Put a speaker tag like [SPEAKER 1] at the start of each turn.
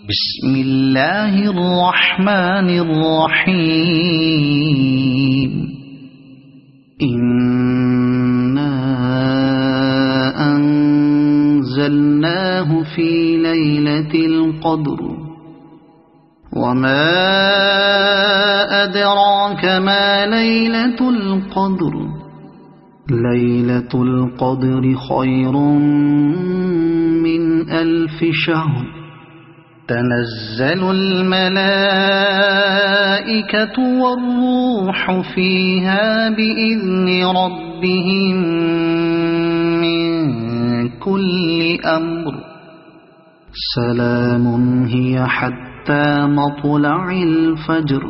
[SPEAKER 1] بسم اللہ الرحمن الرحیم انا انزلناه فی لیلۃ القدر وما ادراک ما لیلۃ القدر لیلۃ القدر خیر من الف شہر تنزل الملائكة والروح فيها بإذن ربهم من كل أمر سلام هي حتى مطلع الفجر